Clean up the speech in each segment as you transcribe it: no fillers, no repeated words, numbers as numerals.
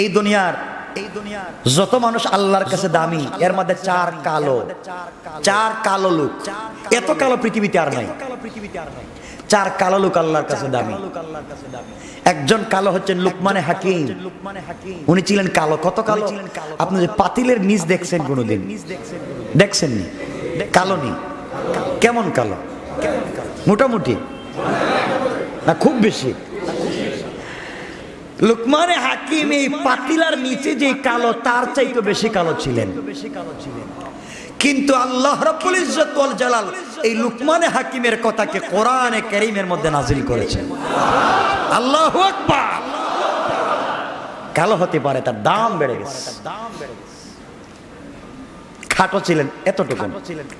এই দুনিয়ার যত মানুষ আল্লাহর কাছে দামি, এর মধ্যে চার কালো লোক, এত কালো পৃথিবীতে আর নাই। চার কালো লোক আল্লাহর কাছে দামি। একজন কালো হচ্ছেন লুকমানে হাকিম। উনি ছিলেন কালো। কত কালো? আপনি যে পাতিলের নিচ দেখছেন কোনোদিন? দেখছেননি? কালো নি? কেমন কালো? মোটামুটি না খুব বেশি? লুকমানে হাকিম এই পাতিলার নিচে যে কালো, তার চাইতে বেশি কালো ছিলেন। কিন্তু আল্লাহ রাব্বুল ইজ্জত ওয়াল জালাল এই লুকমানে হাকিমের কথাকে কোরআনে কারীমের মধ্যে নাজিল করেছেন। আল্লাহু আকবার। কালো হতে পারে, তার দাম বেড়ে গেছে। খাটো ছিলেন, এতটুকু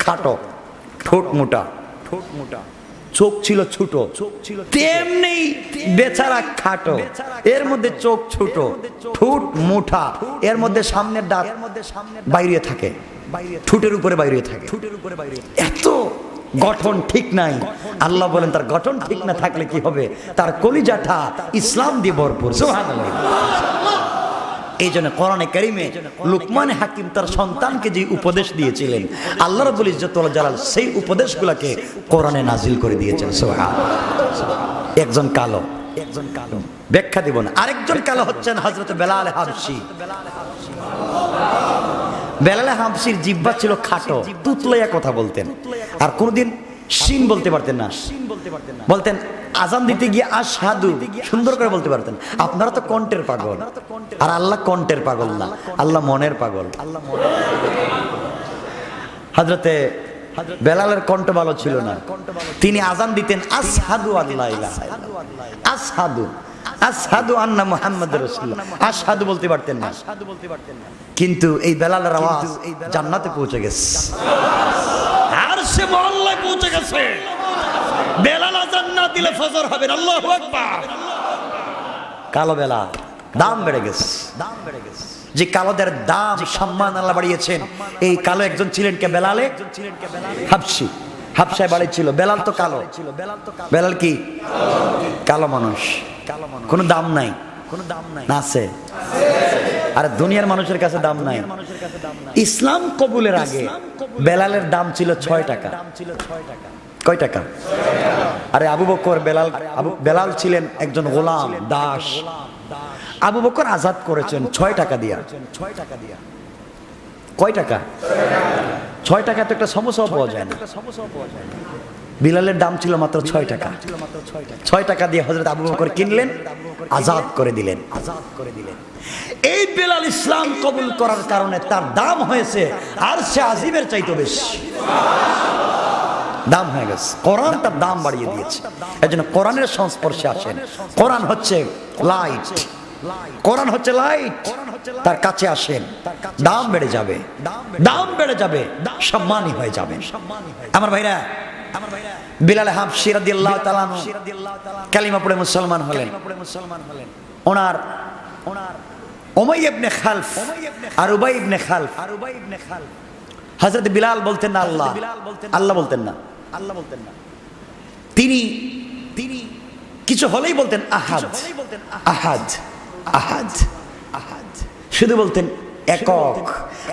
খাটো, ঠোঁট মোটা, চোখ ছিল ছোট, তেমনি বেচারা খাটো, এর মধ্যে চোখ ছোট, ঠোঁট মোটা, এর মধ্যে সামনের দাঁত বাইরে থাকে, ঠোঁটের উপরে বাইরে থাকে। এত গঠন ঠিক নাই। আল্লাহ বলেন তার গঠন ঠিক না থাকলে কি হবে? তার কলিজাটা ইসলাম দিয়ে ভরপুর। সুবহানাল্লাহ। এই জন্য কোরআনে কারীমে লুকমান হাকিম তার সন্তানকে যে উপদেশ দিয়েছিলেন, আল্লাহ রাব্বুল ইজ্জত ওয়াল জালাল সেই উপদেশগুলোকে কোরআনে নাজিল করে দিয়েছেন। সুবহানাল্লাহ। একজন কালো, ব্যাখ্যা দিব না। আরেকজন কালো হচ্ছেন হযরত বেলাল হাবশী। বেলাল হাবশীর জিহ্বা ছিল খাটো, তুতলাইয়া কথা বলতেন, আর কোনদিন শিন বলতে পারতেন না। বলতেন আজান দিতে গিয়ে আশহাদু সুন্দর করে বলতে পারতেন। আপনারা তো কণ্ঠের পাগল, আর আল্লাহ কণ্ঠের পাগল না, আল্লাহ মনের পাগল। হযরতে বেলালের কণ্ঠ ভালো ছিল না, তিনি আজান দিতেন আশহাদু আল্লা ইলাহা ইল্লাল্লাহ, আশহাদু আন্না মুহাম্মাদুর রাসূলুল্লাহ, আশহাদু বলতে পারতেন না। কিন্তু এই বেলালের আওয়াজ জান্নাতে পৌঁছে গেছে, আর সে মহল্লায় পৌঁছে গেছে। বেলাল আজান না দিলে ফজর হবে না। আল্লাহু আকবার। কালো বেলাল, দাম বেড়ে গেছে। যে কালোদের দাম সম্মান আল্লাহ বাড়িয়েছেন। এই কালো একজন ছিলেন কে? বেলালে হাবশী। হাবশায় বাড়ি ছিল। বেলাল তো কালো। বেলাল কি? কালো মানুষ। কোনো দাম নাই না? আছে। আর দুনিয়ার মানুষের কাছে দাম নাই। ইসলাম কবুলের আগে বেলালের দাম ছিল 6 টাকা। কয় টাকা? আরে আবু বকর বেলাল ছিলেন একজন গোলাম, দাস। আবু বকর আজাদ করেছেন 6 টাকা দিয়া। কয় টাকা? 6 টাকা তো একটা সমস্যা পাওয়া যায় না। বিলালের দাম ছিল মাত্র 6 টাকা। 6 টাকা দিয়ে হযরত আবু বকর কিনলেন, আজাদ করে দিলেন। এই বেলাল ইসলাম কবুল করার কারণে তার দাম হয়েছে আরশে আজিমের চাইতে বেশি দাম হয়ে গেছে। কোরআন তার দাম বাড়িয়ে দিয়েছে। এজন্য কোরআনের সংস্পর্শে আসেন। কোরআন হচ্ছে লাইট, কোরআন হচ্ছে লাইট, তার কাছে আসেন, দাম বেড়ে যাবে, দাম বেড়ে যাবে, সম্মানী হয়ে যাবে। আমার ভাইরা, বিলাল হাবশী রাদিয়াল্লাহু তাআলা কালিমা পড়ে মুসলমান হলেন। ওনার উমাইয়া ইবনে খালফ আর উবাই ইবনে খালফ, হযরত বিলাল বলতেন না আল্লাহ, আল্লাহ বলতেন না, তিনি কিছু হলেই বলতেন আহাদ, আহাদ, আহাদ, আহাদ, শুধু বলতেন একক।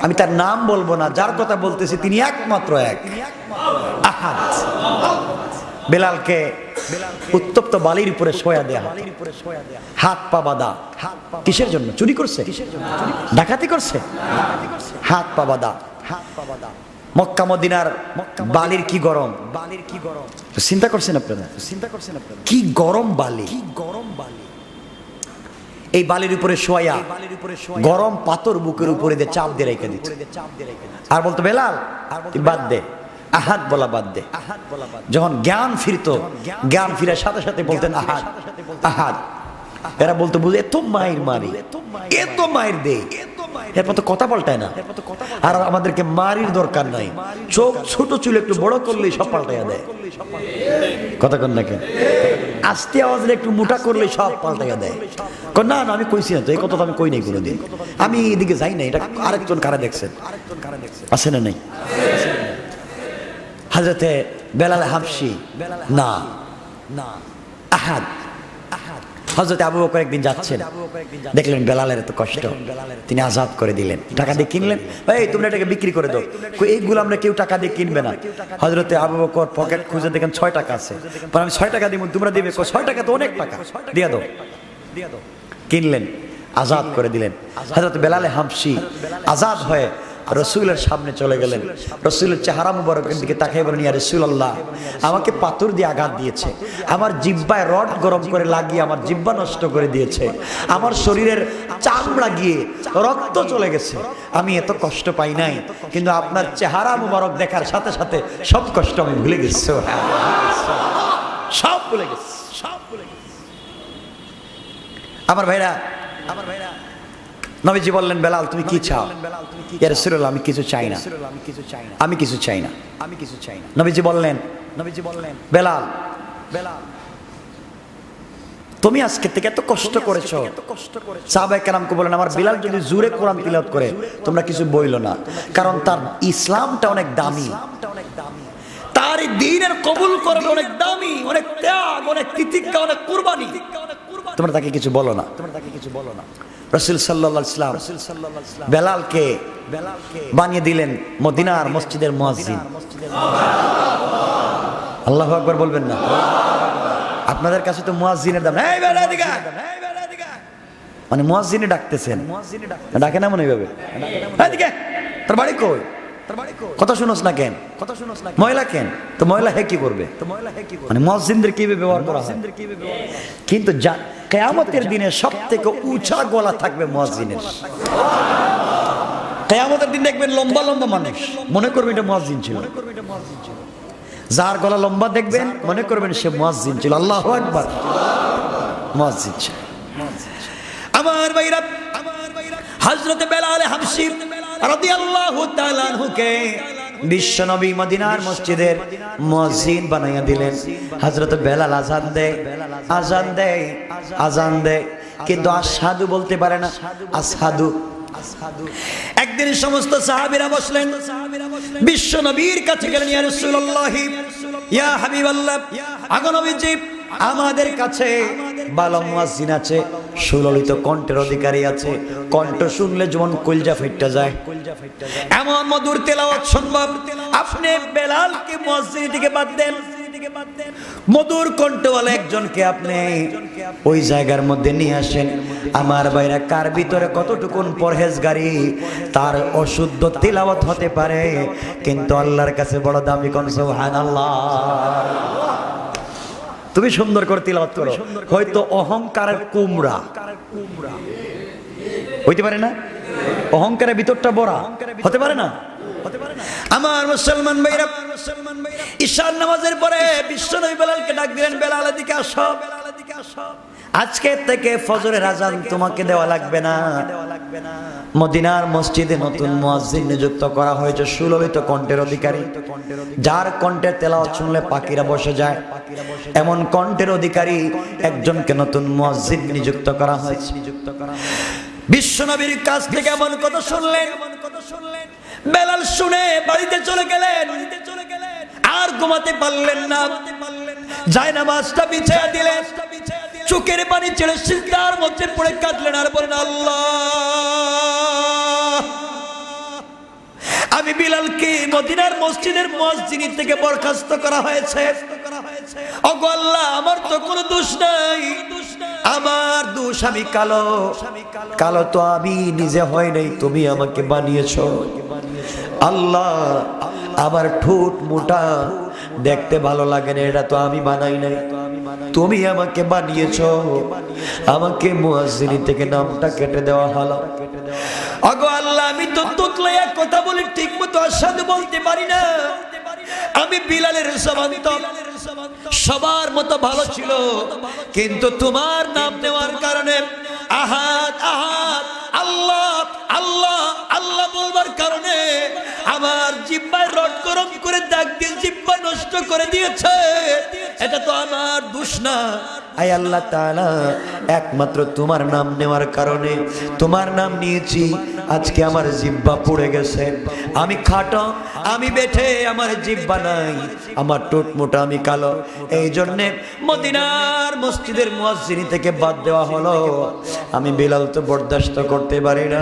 আমি তার নাম বলবো না, যার কথা বলতেছি তিনি একমাত্র এক, আহাদ। বেলালকে উত্তপ্ত বালির উপরে শোয়া দেয়া, হাত পা বাঁধা। কিসের জন্য? চুরি করছে, ডাকাতি করছে, হাত পা বাঁধা। মক্কা মদিনার বালির কি গরম, চিন্তা করছেন আপনারা? কি গরম বালি, এই বালির উপরে শোয়া, গরম পাথর বুকের উপরে দিয়ে চাপ দিয়ে রেখে দিচ্ছে। আর বলতো বেলাল বাদ দে, আহাদ বলা বাদ দে। যখন জ্ঞান ফিরতো, জ্ঞান ফিরার সাথে সাথে বলতেন আহাদ, আহাদ। এরা বলতো বুঝে এত মায়ের মারি, এত মায়ের দে, এরপর তো কথা পাল্টায় না। আর আমাদেরকে মারির দরকার নাই, চোখ ছোট চুল একটু বড় করলেই সব পাল্টাইয়া দেয়। কথা কন নাকি? আস্তে আওয়াজে একটু মোটা করলেই সব পাল্টাইয়া দেয়। না না, আমি কইছি না তো, এই কথা তো আমি কই নাই কোনোদিন, আমি এদিকে যাই না। এটা আরেকজন কারা দেখছেন, আছে না নাই? হযরতে বেলাল হাবশী না, আহাদ, হযরত আবু বকর একদিন যাচ্ছেন, দেখলেন বেলালের এত কষ্ট, তিনি আজাদ করে দিলেন। টাকা দিয়ে কিনলেন, এই তোমরা এটাকে বিক্রি করে দাও। এইগুলো আমরা কেউ টাকা দিয়ে কিনবে না। হযরত আবু বকর পকেট খুঁজে দেখেন 6 টাকা আছে, পরে আমি 6 টাকা দিব, তোমরা দিবে? 6 টাকা তো অনেক টাকা, দিয়ে দাও। কিনলেন, আজাদ করে দিলেন। হযরত বেলালে হাবশী আজাদ হয়ে রসুলের সামনে চলে গেলেন। রসুলের চেহারা মুবারকের দিকে তাকিয়ে বলেন, ইয়া রাসূলুল্লাহ, আমাকে পাথর দিয়ে আঘাত দিয়েছে, আমার জিহ্বায় রড গরম করে লাগিয়ে আমার জিহ্বা নষ্ট করে দিয়েছে, আমার শরীরের চামড়া গিয়ে রক্ত চলে গেছে, আমি এত কষ্ট পাই নাই, কিন্তু আপনার চেহারা মুবারক দেখার সাথে সাথে সব কষ্ট আমি ভুলে গেছি, সব ভুলে গেছি, সব ভুলে গেছি। আমার ভাইরা, নবীজি বললেন, বেলাল তুমি কি চাও? ইয়া রাসূলুল্লাহ, আমি কিছু চাই না, আমি কিছু চাই না। নবীজি বললেন, বেলাল, তুমি আজকে থেকে এত কষ্ট করেছো। সাহাবায়ে কেরামকে বলেন, আমার বিলাল যদি জোরে কোরআন তিলাওয়াত করে তোমরা কিছু বইলো না, কারণ তার ইসলামটা অনেক দামি, তার দ্বীনের কবুল করাটা অনেক দামি, অনেক ত্যাগ, অনেক তিতিক্ষা, অনেক কুরবানি। তোমরা তাকে কিছু বলো না। রাসূল সাল্লাল্লাহু আলাইহি ওয়াসাল্লাম বেলালকে বানিয়ে দিলেন মদিনার মসজিদের মুয়াজ্জিন। আল্লাহু আকবার বলবেন না? আপনাদের কাছে তো মুয়াজ্জিনের দাম, এই বেলা দিগা, মানে মুয়াজ্জিনে ডাকতেছেন, ডাকে না মনে এইভাবে, এদিকে তোর বাড়ি কই, কথা শুনোস না কেন, মহিলা কেন, তো মহিলা হে কি করবে, মানে মুয়াজ্জিনদের কিভাবে ব্যবহার করা হয়। কিন্তু কিয়ামতের দিনে সবথেকে উঁচা গলা থাকবে মুয়াজ্জিনের। কিয়ামতের দিন দেখবেন লম্বা লম্বা মানুষ, মনে করবেন এটা মুয়াজ্জিন ছিল। যার গলা লম্বা দেখবেন মনে করবেন সে মুয়াজ্জিন ছিল। আল্লাহু আকবার, মুয়াজ্জিন ছিল। আমার ভাইরা, হযরত বেলাল হাবশী রাদিয়াল্লাহু তাআলা আনহুকে বিশ্বনবী মদিনার মসজিদের মুয়াজ্জিন বানাইয়া দিলেন। হযরত বেলাল আজান দেয়, কিন্তু আশহাদু বলতে পারে না, আশহাদু। একদিন সমস্ত সাহাবীরা বসলেন, বিশ্বনবীর কাছে গেলেন, ইয়া রাসূলুল্লাহ, ইয়া হাবিবাল্লাহ, আগো নবীজি, আমাদের কাছে ভালো মুয়াজ্জিন আছে, সুললিত কণ্ঠের অধিকারী আছে, কণ্ঠ শুনলে যেমন কলিজা ফেটে যায়, এমন মধুর তেলাওয়াত সম্ভব। আপনি বেলালকে মুয়াজ্জিন থেকে বাদ দেন, মধুর কণ্ঠওয়ালা একজনকে আপনি ওই জায়গার মধ্যে নিয়ে আসেন। আমার ভাইরা, কার ভিতরে কতটুকুন পরহেজগারি, তার অশুদ্ধ তেলাওয়াত হতে পারে, কিন্তু আল্লাহর কাছে বড় দামি। কোন সুবহানাল্লাহ। তুমি সুন্দর করে তিলাওয়াত করো, হয়তো অহংকারের কুমড়া হইতে পারে না, অহংকারের ভিতরটা বড়া হতে পারে না। আমার মুসলমান ভাইরা, ঈশার নামাজের পরে বিশ্বনবী বেলালকে ডাক দিলেন, বেলাল এদিকে আসো, আজকে থেকে ফজরের আজান তোমাকে দেওয়া লাগবে না। মদিনার মসজিদে নতুন মুয়াজ্জিন নিযুক্ত করা হয়েছে, সুললিত কণ্ঠের অধিকারী, যার কণ্ঠের তেলাওয়াত শুনলে পাখিরা বসে যায়, এমন কণ্ঠের অধিকারী একজনকে নতুন মুয়াজ্জিন নিযুক্ত করা হয়েছে। বিশ্বনবীর কাছ থেকে এমন কথা শুনলেন, বেলাল শুনে বাড়িতে চলে গেলেন, আর ঘুমাতে পারলেন না, জায়নামাজটা বিছিয়ে দিলেন, চোখের পানি ছেড়ে সিজদার মধ্যে পড়ে কাঁদলেন, আর বলেন, আল্লাহ, আমি বিলালকে মদিনার মসজিদের মুয়াজ্জিন থেকে বরখাস্ত করা হয়েছে। ওগো আল্লাহ, আমার তো কোনো দোষ নাই, আমার দোষ, আমি কালো, কালো তো আমি নিজে হয় নাই, তুমি আমাকে বানিয়েছো। আল্লাহ, আমার ঠোঁট মোটা, দেখতে ভালো লাগে না, এটা তো আমি বানাই নাই, তুমি আমাকে বানিয়েছো, আমাকে মুয়াজ্জিন থেকে নামটা কেটে দেওয়া হলো। ওগো আল্লাহ, আমি তো তুতলাইয়া কথা বলি, ঠিক মতো আশহাদু বলতে পারি না। আমি বিলালের জবান তো সবার মতো ভালো ছিল, কিন্তু তোমার নাম নেওয়ার কারণে, আহাদ আহাদ, আল্লাহ আল্লাহ আল্লাহ বলবার কারণে আমার জিহ্বায় রড গরম করে দাগ দিয়ে জিহ্বা নষ্ট নষ্ট করে দিয়েছে, এটা তো আমার দোষ না। আয় আল্লাহ তাআলা, একমাত্র তোমার নাম নেওয়ার কারণে, তোমার নাম নিয়েছি, আজকে আমার জিহ্বা পুড়ে গেছে। আমি খাটো, আমি বেঠে, আমার জিহ্বা নাই, আমার ঠোঁট মোটা, আমি কালো। এই জন্যে মদিনার মসজিদের মুয়াজ্জিন থেকে বাদ দেওয়া হলো। আমি বিলাল তো বরদাস্ত করতে পারি না।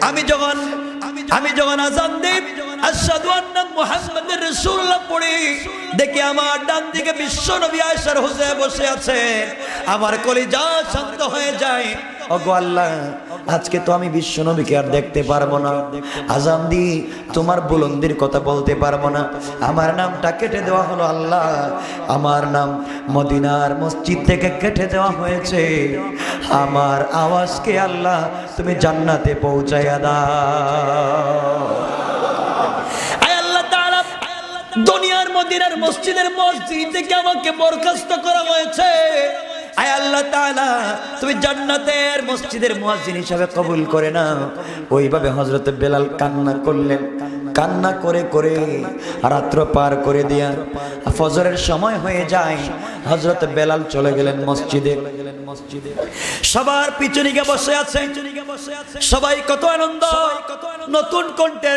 আমি যখন আযান দেই, আশহাদু আন্না মুহাম্মাদুর রাসূলুল্লাহ পড়ি, দেখি আমার ডান দিকে বিশ্ব নবী আয়েশার হুজুরে বসে আছে, আমার কলিজা শান্ত হয়ে যায়। ওগো আল্লাহ, আজকে তো আমি বিশ্ব নবীকে আর দেখতে পারবো না, আযান দি তোমার বুলন্দির কথা বলতে পারবো না, আমার নামটা কেটে দেওয়া হলো। আল্লাহ, আমার নাম মদিনার মসজিদ থেকে কেটে দেওয়া হয়েছে, আমার আওয়াজকে আল্লাহ তুমি জান্নাতে পৌঁছায়া দাও। দুনিয়ার মদিনার মসজিদের মসজিদ থেকে আমাকে বরখাস্ত করা হয়েছে। আয় আল্লাহ তাআলা, তুমি জান্নাতের মসজিদের মুয়াজ্জিন হিসেবে কবুল করে নাও। ওইভাবে হযরত বেলাল কান্না করলেন। কান্না করে করে রাত্র পার করে দিয়া ফজরের সময় হয়ে যায়। হযরত বেলাল চলে গেলেন মসজিদে। সবার পিছনে গিয়ে বসে আছে, সবাই কত আনন্দ, নতুন কণ্ঠে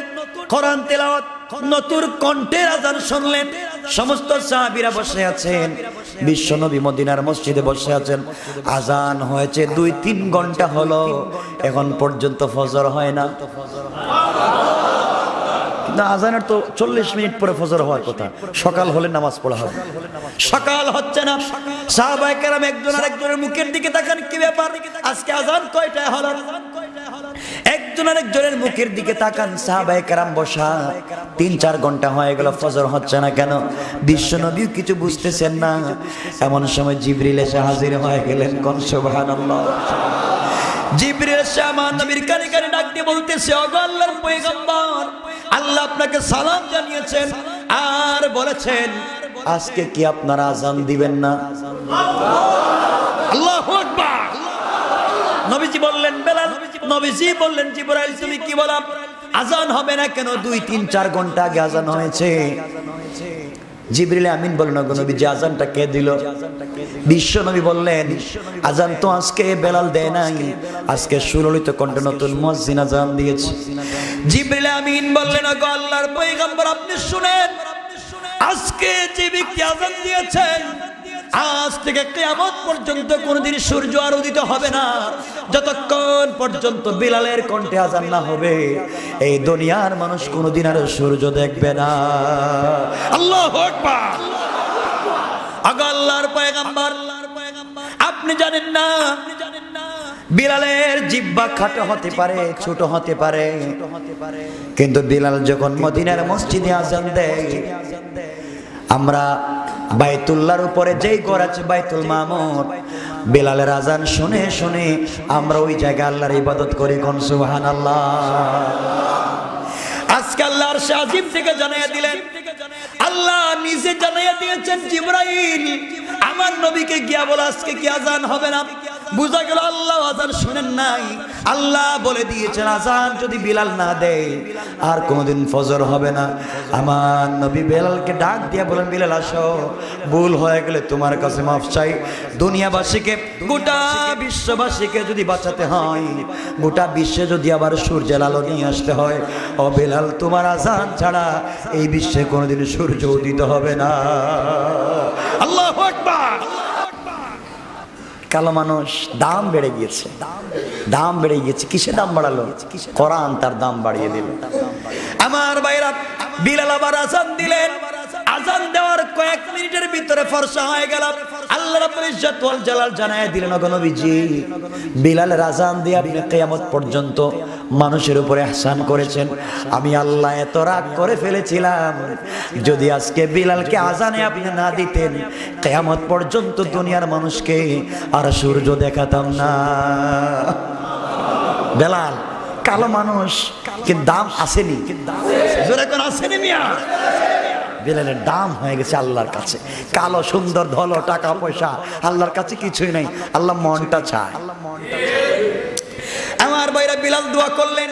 কোরআন তেলাওয়াত, নতুন কণ্ঠের আযান শুনলেন। সমস্ত সাহাবীরা বসে আছেন, বিশ্বনবী মদিনার মসজিদে বসে আছেন। আযান হয়েছে 2-3 ঘন্টা হলো, এখন পর্যন্ত ফজর হয় না। কিন্তু আযানের তো 40 মিনিট পরে ফজর হওয়ার কথা, সকাল হলে নামাজ পড়া হবে, সকাল হচ্ছে না। সাহাবায়ে কেরাম একজন আরেকজনের মুখের দিকে তাকান, কি ব্যাপার, আজকে আযান কয়টায় হলো? একজন আরেকজনের মুখের দিকে তাকান। সাহাবায়ে কেরাম বসা, 3-4 ঘন্টা হয়ে গেল, ফজর হচ্ছে না কেন? বিশ্বনবীও কিছু বুঝতেছেন না। এমন সময় জিবরিল এসে হাজির হয়ে গেলেন। কোন সুবহানাল্লাহ। জিবরিল এসে আমার নবীর কানে কানে ডাক দিয়ে বলতেছে, ওগো আল্লাহর পয়গম্বর, আল্লাহ আপনাকে সালাম জানিয়েছেন আর বলেছেন আজকে কি আপনারা আযান দিবেন না? আল্লাহু আকবার। নবীজি বললেন, বেলাল, নবীজি বললেন, জিবরাইল তুমি কি বলো, আযান হবে না কেন? 2-3-4 ঘন্টা আগে আযান হয়েছে। জিবরিল আমিন বললেন, ওগো নবীজি, আযানটা কে দিল? বিশ্ব নবী বললেন, আযান তো আজকে বেলাল দেয় নাই, আজকে সুললিত কণ্ঠে নতুন মুয়াজ্জিন আযান দিয়েছে। জিবরিল আমিন বললেন, ওগো আল্লাহর পয়গম্বর, আপনি শুনেন, আজকে যে ব্যক্তি আযান দিয়েছেন, আজ থেকে কিয়ামত পর্যন্ত কোনদিন সূর্য আর উদিত হবে না, যতক্ষণ পর্যন্ত বিলালের কণ্ঠে আযান না হবে। এই দুনিয়ার মানুষ কোনদিন আর সূর্য দেখবে না। আল্লাহু আকবার। আগো আল্লাহর পয়গম্বর, আপনি জানেন না বিলালের জিহ্বা খাটো হতে পারে, ছোট হতে পারে, কিন্তু বিলাল যখন মদিনার মসজিদে আযান দেয়, আমরা বাইতুল্লাহর উপরে যেই ঘর আছে বাইতুল মামুর, বিলালের আযান শুনে শুনে আমরা ওই জায়গায় আল্লাহর ইবাদত করি। কোন সুবহানাল্লাহ। আজকে আল্লাহ আরশে আজিম থেকে জানাইয়া দিলেন, আল্লাহ নিজে জানাইয়া দিয়েছেন, জিবরাইল আমার নবীকে গিয়া বলে আজকে কি আযান হবে না। বুঝা গেল আল্লাহ আযান শুনেন নাই। আল্লাহ বলে দিয়েছেন, আযান যদি বিলাল না দেয় আর কোনদিন ফজর হবে না। আমার নবী বেলালকে ডাক দিয়া বলেন, বিলাল আসো, ভুল হয়ে গেলে তোমার কাছে মাফ চাই। দুনিয়াবাসীকে, গোটা বিশ্ববাসীকে যদি বাঁচাতে হয়, গোটা বিশ্বে যদি আবার সূর্যের আলো নিয়ে আসতে হয়, ও বেলাল, তোমার আযান ছাড়া এই বিশ্বে কোনদিন সূর্য উদিত হবে না। আল্লাহু আকবার। কালো মানুষ, দাম বেড়ে গিয়েছে, দাম বেড়ে গিয়েছে। কিসে দাম বাড়ালো? কোরআন তার দাম বাড়িয়ে দিল। আমার ভাইরা, বিলাল আবার আযান দিলেন। আযান দেওয়ার কয়েক মিনিটের ভিতরে ফরসা হয়ে গেল। আল্লাহ রাব্বুল ইজ্জত ওয়াল জালাল জানায় দিলেন, ওগো নবীজি, বিলালের আযান দিয়ে আপনি কিয়ামত পর্যন্ত মানুষের উপরে ইহসান করেছেন। আমি আল্লাহ এত রাগ করে ফেলেছিলাম, যদি আজকে বিলালকে আযানে আপনি না দিতেন, কিয়ামত পর্যন্ত দুনিয়ার মানুষকে আর সূর্য দেখাতাম না। বেলাল কালো মানুষ, কিন্তু দাম আসেনি, জোরে কোন আসেনি মিয়া। বেলালের দাম হয়ে গেছে আল্লাহর কাছে। কালো, সুন্দর, ধলো, টাকা পয়সা আল্লাহর কাছে কিছুই নাই। আল্লাহ মনটা চায়। আমার ভাইরা, বিলাল দোয়া করলেন,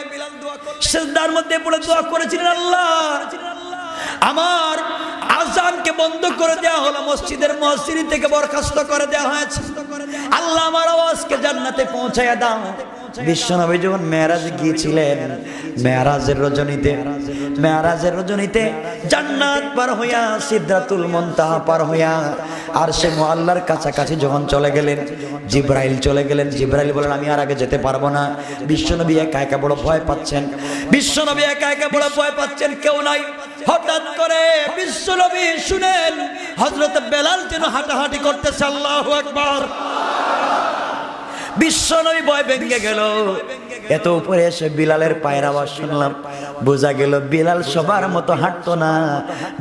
সিজদার মধ্যে পড়ে দোয়া করেছিলেন, আল্লাহ আমার আযানকে বন্ধ করে দেওয়া হলো, মসজিদের মুয়াজ্জিন থেকে বরখাস্ত করে দেওয়া হয়েছে। আল্লাহ আমার আওয়াজকে জান্নাতে পৌঁছায়া দাও। বিশ্বনবী যখন মেরাজে গিয়েছিলেন, মেরাজের রজনীতে জান্নাত পার হইয়া সিদরাতুল মুনতাহা পার হইয়া আরশে মুআল্লার কাছাকাছি যখন চলে গেলেন, জিবরাইল চলে গেলেন। জিবরাইল বলেন আমি আর আগে যেতে পারবো না। বিশ্বনবী একা একা বড় ভয় পাচ্ছেন, কেউ নাই। হঠাৎ করে বিশ্বনবী শুনেন হযরত বেলাল যেন হাঁটাহাঁটি করতেছে। আল্লাহু আকবার। বিশ্বনবী ভয় ভেঙে গেল। এত উপরে এসে বিলালের পায়ের আওয়াজ শুনলাম, বোঝা গেল বিলাল সবার মতো হাঁটতো না,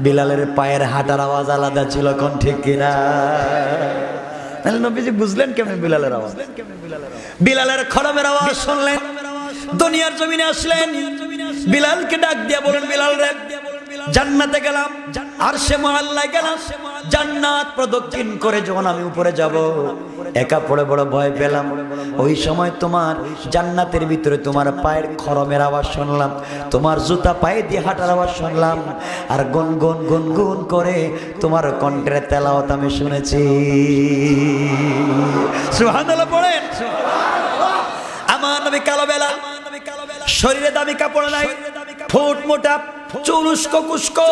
বিলালের পায়ের হাঁটার আওয়াজ আলাদা ছিল। কোন ঠিক কিনা? তাহলে নবীজি বুঝলেন কেমন বিলালের আওয়াজ? বিলালের খড়মের আওয়াজ শুনলেন, দুনিয়ার জমিনে আসলেন, বিলালকে ডাক দিয়া বলেন বিলাল রে, জান্নাতে গেলাম, আরশে মুআল্লায় গেলাম, জান্নাত প্রদক্ষিণ করে যখন আমি উপরে যাব, একা পড়ে বড় ভয় পেলাম। ওই সময় তোমার জান্নাতের ভিতরে তোমার পায়ের খড়মের আওয়াজ শুনলাম, তোমার জুতা পায়ে দিয়ে হাঁটার আওয়াজ শুনলাম, আর গুনগুন গুনগুন করে তোমার কণ্ঠের তেলাওয়াত আমি শুনেছি। সুবহানাল্লাহ পড়েন। আমার নবী কালো বেলাল, শরীরে দামি কাপড় নাই, ঠোঁট মোটা, চুল উস্কো কুস্কো,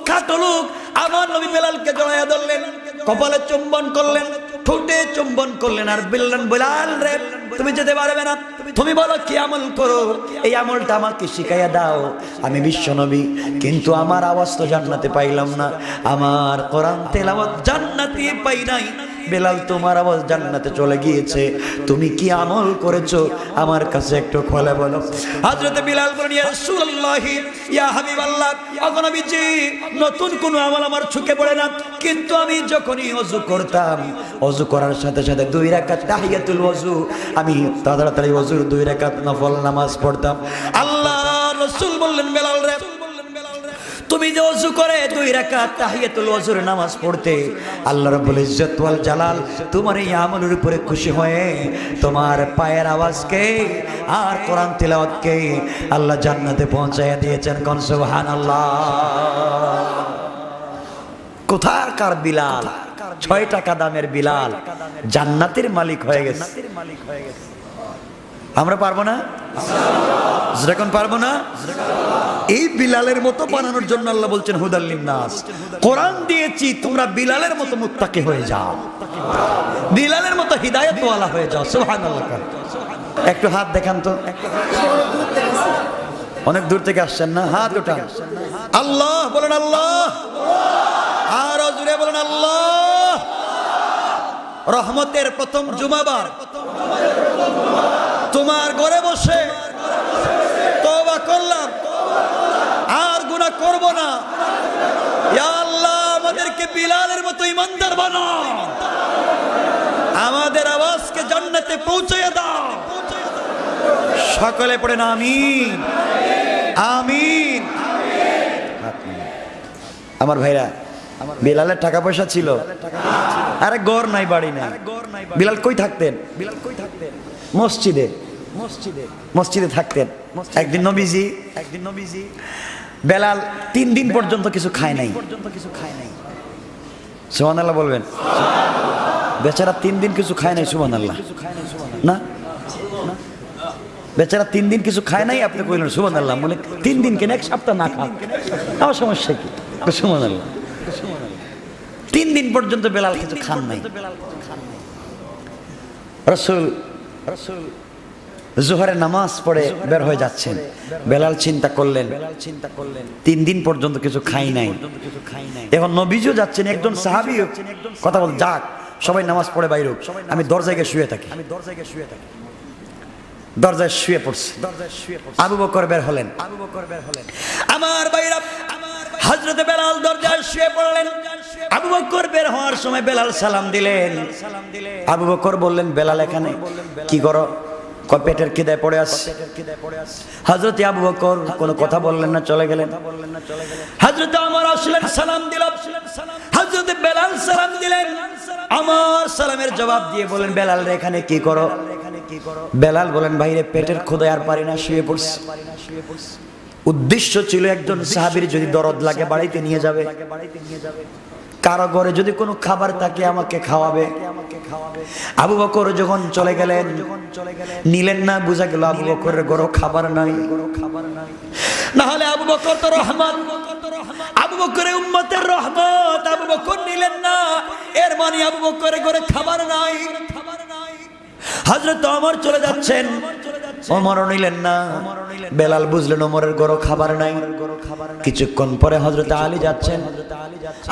খাটো লোক। আমার নবী বেলালকে জড়াইয়া ধরলেন, কপালে চুম্বন করলেন, ঠোঁটে চুম্বন করলেন, আর বললেন বেলাল রে তুমি যেতে পারবে না, তুমি বলো কি আমল করো, এই আমলটা আমাকে শিখাইয়া দাও। আমি বিশ্বনবী, কিন্তু আমার আওয়াজ তো জান্নাতে পাইলাম না, আমার কোরআন তেলাওয়াত জান্নাতে পাই নাই। বেলাল তোমার আওয়াজ জান্নাতে চলে গিয়েছে, তুমি কি আমল করেছো আমার কাছে একটু খুলে বলো। হযরত বিলাল বলেন ইয়া রাসূলুল্লাহ, ইয়া হাবিবাল্লাহ, ওগো নবীজি, নতুন কোন আমল আমার চোখে পড়ে না, কিন্তু আমি যখনই ওযু করতাম, ওযু করার সাথে সাথে 2 রাকাত তাহিয়াতুল ওযু, আমি তাড়াতাড়ি ওযুর 2 রাকাত নফল নামাজ পড়তাম। আল্লাহ রাসূল বললেন বেলাল রে, তুমি যে ওযু করে 2 রাকাত তাহিয়াতুল ওযুর নামাজ পড়তে, আল্লাহ রাব্বুল ইজ্জত ওয়াল জালাল তোমার এই আমলের উপরে খুশি হয়ে তোমার পায়ের আওয়াজকে আর কোরআন তেলাওয়াতকে আল্লাহ জান্নাতে পৌঁছায়া দিয়েছেন। কোন সুবহানাল্লাহ। কোথাকার বিলাল, 6 টাকা দামের বিলাল জান্নাতের মালিক হয়ে গেছে। আমরা পারবো না? যখন পারবো না, এই বিলালের মতো বানানোর জন্য আল্লাহ বলছেন হুদাল্লিন নাস, কোরআন দিয়েছি তোমরা বিলালের মতো মুত্তাকি হয়ে যাও, বিলালের মতো হিদায়াত ওয়ালা হয়ে যাও। সুবহানাল্লাহ। একটু হাত দেখান তো, অনেক দূর থেকে আসছেন না, হাত ওঠান। আল্লাহ বলেন, আল্লাহ, আর জোরে বলেন আল্লাহ। রহমতের প্রথম জুমাবার তোমার ঘরে বসে তওবা করলাম, আর গুনাহ করব না। ইয়া আল্লাহ, আমাদেরকে বিলালের মতো ইমানদার বানাও, আমাদের আওয়াজকে জান্নাতে পৌঁছায়া দাও। সকলে পড়েন আমিন, আমিন। আমার ভাইরা, বিলালের টাকা পয়সা ছিল, আরে ঘর নাই, বাড়ি নাই। বিলাল কই থাকতেন? মসজিদে থাকতেন। একদিন নবীজি বেলাল 3 দিন পর্যন্ত কিছু খায় নাই। সুবহানাল্লাহ বলবেন। বেচারা 3 দিন কিছু খায় নাই। সুবহানাল্লাহ না, বেচারা 3 দিন কিছু খায় নাই। আপনি কইলেন সুবহানাল্লাহ, মানে 3 দিন কেন, 1 সপ্তাহ না খা, আমার সমস্যা কি? সুবহানাল্লাহ। 3 দিন পর্যন্ত বেলাল কিছু খান নাই। রাসূল জোহরের নামাজ পড়ে বের হয়ে যাচ্ছেন, বেলাল চিন্তা করলেন 3 দিন পর্যন্ত কিছু খাই নাই। এখন নবীজিও যাচ্ছেন, একজন সাহাবী কথা বল, যাক সবাই নামাজ পড়ে বাইরে, আমি দরজায় গিয়ে শুয়ে থাকি। দরজায় শুয়ে পড়ছে। আবু বকর বের হলেন। আমার ভাইরা, হযরত বেলাল দরজায় শুয়ে পড়লেন। আবু বকর বের হওয়ার সময় বেলাল সালাম দিলেন। আবু বকর বললেন, বেলাল এখানে কি করো? পেটের খিদায় পড়ে আছে। হযরত আবু বকর কোনো কথা বললেন না, চলে গেলেন। হযরত ওমর আসলেন, সালাম দিলেন। হযরত বেলাল সালাম দিলেন, আমার সালামের জবাব দিয়ে বলেন, বেলাল রে এখানে কি করো? বেলাল বলেন, ভাইরে পেটের ক্ষুধায় আর পারি না, শুয়ে পড়ছি। উদ্দেশ্য ছিল একজন সাহাবীর যদি দরদ লাগে বাড়িতে নিয়ে যাবে, কারো ঘরে যদি কোনো খাবার থাকে আমাকে খাওয়াবে। আবু বকর যখন চলে গেলেন, নিলেন না, বোঝা গেল আবু বকরের ঘরে খাবার নাই। না হলে আবু বকর তো রহমান, আবু বকরের উম্মতের রহমত, আবু বকর নিলেন না, এর মানে আবু বকরের ঘরে খাবার নাই। হযরত ওমর চলে যাচ্ছেন, ওমরও নিলেন না। বেলাল বুঝলেন ওমরের ঘরে খাবার নাই। কিছুক্ষণ পরে হযরত আলী যাচ্ছেন,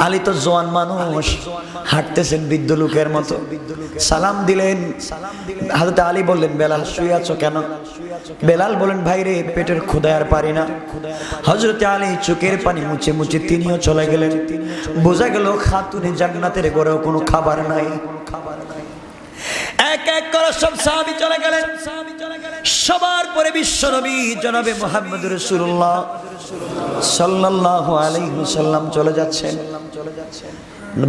আলী তো জওয়ান মানুষ, হাঁটতেছেন বৃদ্ধ লোকের মতো। সালাম দিলেন। হযরত আলী বললেন, বেলাল শুয়ে আছো কেন? বেলাল বলেন, ভাই রে পেটের ক্ষুধায় আর পারি না। হযরত আলী চোখের পানি মুছে মুছে তিনিও চলে গেলেন। বোঝা গেল খাতুনে জান্নাতের ঘরেও কোনো খাবার নাই। এক এক করে সব সাহাবী চলে গেলেন। সবার পরে বিশ্বনবী জনাবে মুহাম্মদ রাসূলুল্লাহ সাল্লাল্লাহু আলাইহি ওয়াসাল্লাম চলে যাচ্ছেন।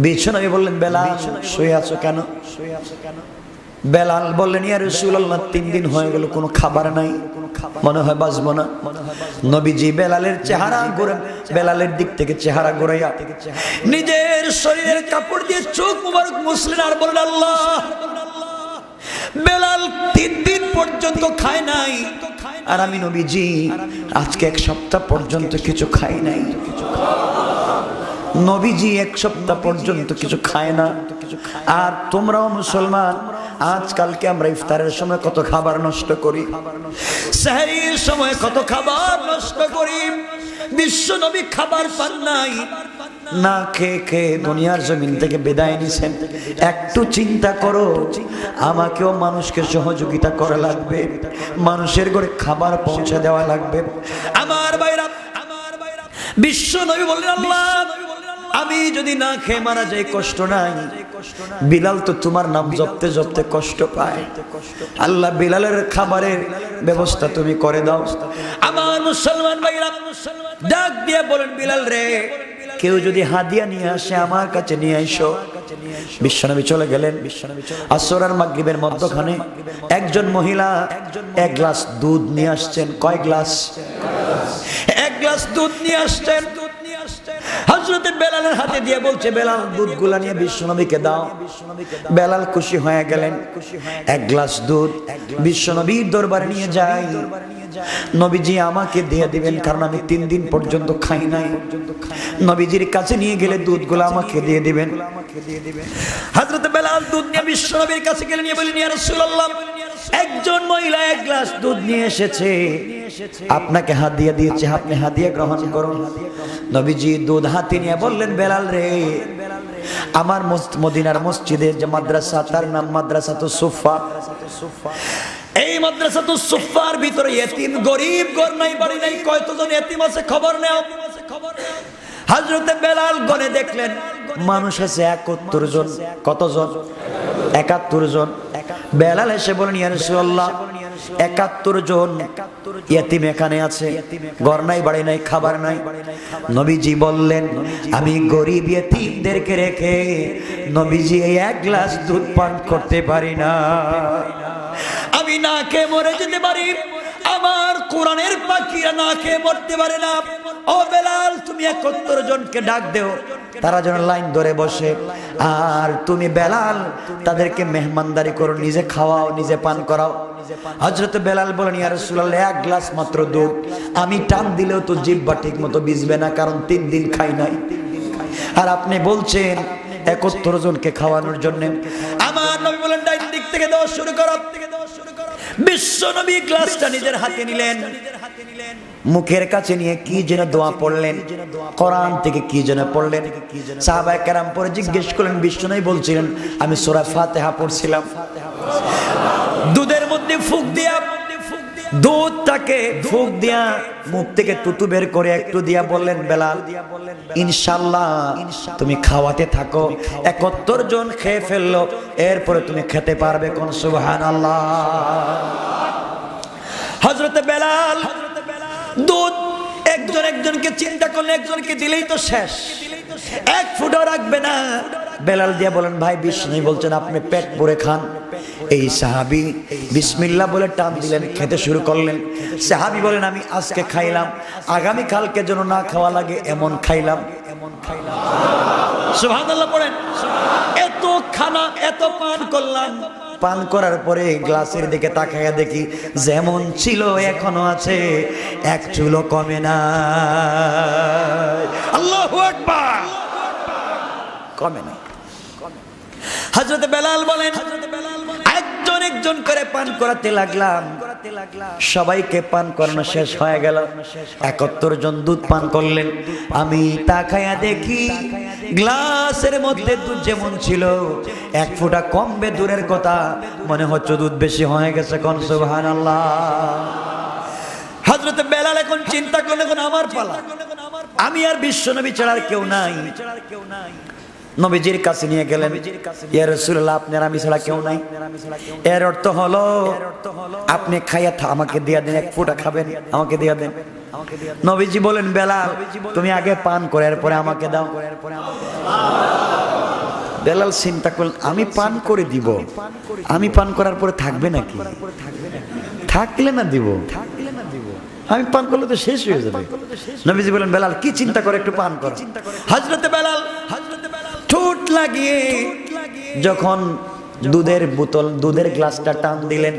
বিশ্বনবী বললেন, বেলাল শুয়ে আছো কেন? বেলাল বললেন, ইয়া রাসূলুল্লাহ 3 দিন হয়ে গেল কোনো খাবার নাই, মনে হয় বাঁচবো না। নবীজি বেলালের চেহারা ঘুরে, বেলালের দিক থেকে চেহারা ঘুরাইয়া নিজের শরীরের কাপড় দিয়ে চোখ মুবারক মুছলেন আর বললেন, আল্লাহ, বেলাল 3 দিন পর্যন্ত খায় নাই, আর আমি নবীজি আজকে 1 সপ্তাহ পর্যন্ত কিছু খাই নাই। নবীজি 1 সপ্তাহ পর্যন্ত কিছু খায় না। আর তোমরাও মুসলমান, আজকালকে আমরা ইফতারের সময় কত খাবার নষ্ট করি, সেহরির সময় কত খাবার নষ্ট করি। বিশ্ব নবী খাবার পান নাই, না খেয়ে খেয়ে দুনিয়ার জমিন থেকে বিদায় নিছেন। একটু চিন্তা করো, আমাকেও মানুষকে সহযোগিতা করা লাগবে, মানুষের ঘরে খাবার পৌঁছে দেওয়া লাগবে। আমার ভাইরা, বিশ্ব নবী বললেন, আল্লাহ, আমি যদি না খেয়ে মারা যাই কষ্ট নাই। বিলাল তো তোমার নাম জপতে জপতে কষ্ট পায়, আল্লাহ বিলালের খাবারের ব্যবস্থা তুমি করে দাও। আমার মুসলমান ভাইরা ডাক দিয়ে বলেন, বিলাল রে, কেউ যদি হাদিয়া নিয়ে আসে আমার কাছে নিয়ে আইসো। বিশ্বনবী চলে গেলেন। আসর আর মাগরিবের মধ্যখানে একজন মহিলা 1 গ্লাস দুধ নিয়ে আসছেন। কয় গ্লাস? 1 গ্লাস দুধ নিয়ে আসছেন। হযরতে বেলালের হাতে দিয়ে বলছে, বেলাল দুধগুলা নিয়ে বিশ্বনবীকে দাও। বেলাল খুশি হয়ে গেলেন। 1 গ্লাস দুধ বিশ্বনবীর দরবারে নিয়ে যায়। নবীজি আমাকে দিয়ে দিবেন, কারণ আমি 3 দিন পর্যন্ত খাই নাই। নবীজির কাছে নিয়ে গেলে দুধগুলো আমাকে দিয়ে দিবেন। হযরতে বেলাল দুধ নিয়ে বিশ্বনবীর কাছে গেলেন, নিয়ে বললেন, ইয়া রাসূলুল্লাহ, একজন মহিলা 1 গ্লাস দুধ নিয়ে এসেছে, আপনাকে হাদিয়া দিয়েছে, আপনি হাদিয়া গ্রহণ করুন। নবীজি দুধ হাতে নিয়ে বললেন, বেলাল রে, আমার মদিনার মসজিদের যে মাদ্রাসা, তার নাম মাদ্রাসাতুস সুফা। এই মাদ্রাসাতুস সুফার ভিতরে ইতিম, গরিব, ঘর নাই, বাড়ি নাই, কয়জন ইতিম আছে খবর নাও। হযরতে বেলাল গনে দেখলেন মানুষ আছে 71 জন। কতজন? 71 জন। বেলাল এসে বলেন, ইয়া রাসূলুল্লাহ, 71 জন ইতিম এখানে আছে, ঘর নাই, বাড়ি নাই, খাবার নাই। নবীজি বললেন, আমি গরিব ইতিমদেরকে রেখে নবীজি 1 গ্লাস দুধ পান করতে পারি না। আমি না খেয়ে মরে যেতে পারি, আমার কোরআনের পাখিরা না খেয়ে মরতে পারে না। ও বেলাল, তুমি 71 জনকে ডাক দেও, তারা যেন লাইন ধরে বসে। আর তুমি বেলাল তাদেরকে মেহমানদারি করো, নিজে খাওয়াও, নিজে পান করাও। হযরত বেলাল বলেন, ইয়া রাসূলুল্লাহ, 1 গ্লাস মাত্র দুধ, আমি টান দিলেও তো জিহ্বা ঠিক মতো ভিজবে না, কারণ 3 দিন খাই নাই। আর আপনি বলছেন 71 জনকে খাওয়ানোর জন্য। আমার নবী বলেন, ডাইন দিক থেকে দেওয়া শুরু করো। বিশ্ব নবী গ্লাসটা নিজের হাতে নিলেন, মুখের কাছে নিয়ে কি যেন দোয়া পড়লেন, কোরআন থেকে কি যেন পড়লেন। সাহাবায়ে কেরাম পরে জিজ্ঞেস করলেন, বিশ্বনবী বলছিলেন, আমি সূরা ফাতিহা পড়ছিলাম। দুধের মধ্যে ফুঁক দিয়া, দুধটাকে ফুঁক দিয়া মুখ থেকে তুতু বের করে একটু দিয়া বললেন, বেলাল, ইনশাআল্লাহ তুমি খাওয়াতে থাকো, 71 জন খেয়ে ফেললো, এরপরে তুমি খেতে পারবে। কোন সুবহানাল্লাহ। হযরতে বেলাল দুধ একজনকে চিন্তা করলে, একজনকে দিলেই তো শেষ, 1 ফুটও রাখবে না। বেলাল দিয়ে বলেন, ভাই, বিষ্ণু বলছেন আপনি পেট ভরে খান, এই সাহাবী বিসমিল্লাহ বলে টান দিলেন, খেতে শুরু করলেন। সাহাবী বলেন আমি আজকে খাইলাম, আগামী কালকে যেন না খাওয়া লাগে এমন খাইলাম। সুবহানাল্লাহ পড়েন। এত খানা এত পান করলাম, পান করার পরে গ্লাসের দিকে তাকাইয়া দেখি যেমন ছিল এখনো আছে, এক চুলও কমে না। আল্লাহু আকবার। কমে না। হযরত বেলাল বলেন একজন একজন করে পান করাতে লাগলাম। সবাইকে পান করানো শেষ হয়ে গেল। ৭১ জন দুধ পান করলেন। আমি তাকায়া দেখি গ্লাসের মধ্যে দুধ যেমন ছিল, এক ফোঁটা কমবে দূরের কথা, মনে হচ্ছে দুধ বেশি হয়ে গেছে। কোন সুবহানাল্লাহ। হযরত বেলাল এখন চিন্তা করলেন এখন আমার পালা, আমি আর বিশ্বনবী ছাড়া আর কেউ নাই। নবীজির কাছে নিয়ে গেলেন, ইয়া রাসূলুল্লাহ আপনার আমি ছাড়া কেউ নাই। এর অর্থ হলো আপনি খাইয়া আমাকে দিয়া দেন, এক ফোঁটা খাবেন, আমাকে দিয়া দেন। নবীজি বলেন বেলাল তুমি আগে পান করে এরপরে আমাকে দাও। বেলাল চিন্তা করলেন আমি পান করে দিব, আমি পান করার পরে থাকবে নাকি? থাকলে না দিব, আমি পান করলে তো শেষ হয়ে যাবে। নবীজি বলেন বেলাল কি চিন্তা করে একটু পান করো। হযরতে বেলাল ঠোঁট লাগিয়ে যখন দুধের বোতল দুধের গ্লাসটা টান দিলেন,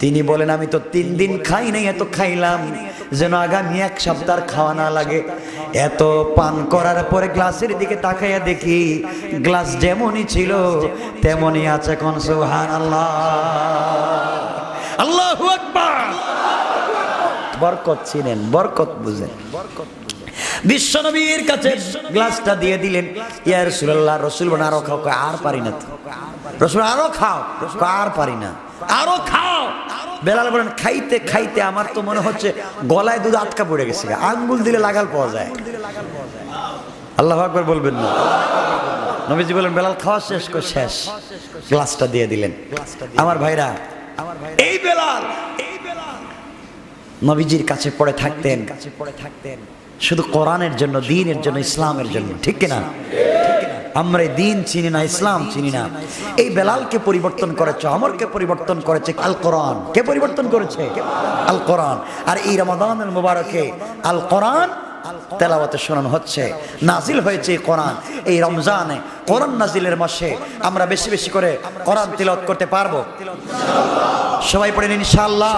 তিনি বলেন আমি তো 3 দিন খাই নাই, এত খাইলাম যেন আগামী 1 সপ্তাহ খাওয়া না লাগে। এত পান করার পরে গ্লাসের দিকে তাকাইয়া দেখি গ্লাস যেমনই ছিল তেমনই আছে। কোন সুবহানাল্লাহ। আল্লাহু আকবার। বরকত ছিলেন, বরকত বুঝেন। বিশ্বনবীর কাছে গ্লাসটা দিয়ে দিলেন। ইয়া রাসূলুল্লাহ, রাসূল বলেন আরো খাও। আর পারি না তো। রাসূল আরো খাও। আর পারি না, আরো খাও। বেলাল বলেন খাইতে খাইতে আমার তো মনে হচ্ছে গলায় দুধ আটকা পড়ে গেছে, আঙ্গুল দিলে লাগাল পাওয়া যায়। আল্লাহু আকবার বলবেন না। নবীজি বলেন বেলাল খাওয়া শেষ করে শেষ, গ্লাসটা দিয়ে দিলেন। আমার ভাইরা, এই বেলাল নবীজির কাছে পড়ে থাকতেন শুধু কোরআনের জন্য, দ্বীনের জন্য, ইসলামের জন্য। ঠিক কিনা? আমরা দ্বীন চিনি না, ইসলাম চিনি না। এই বেলালকে পরিবর্তন করেছে, আমরকে পরিবর্তন করেছে আল কোরআন। কে পরিবর্তন করেছে? আল কোরআন। আর এই রমাদানুল মুবারকে আল কোরআন তেলাওয়াতে শোনানো হচ্ছে, নাজিল হয়েছে এই কোরআন। এই রমজানে কোরআন নাজিলের মাসে আমরা বেশি বেশি করে কোরআন তিলাওয়াত করতে পারবো। সবাই পড়েন ইনশাআল্লাহ।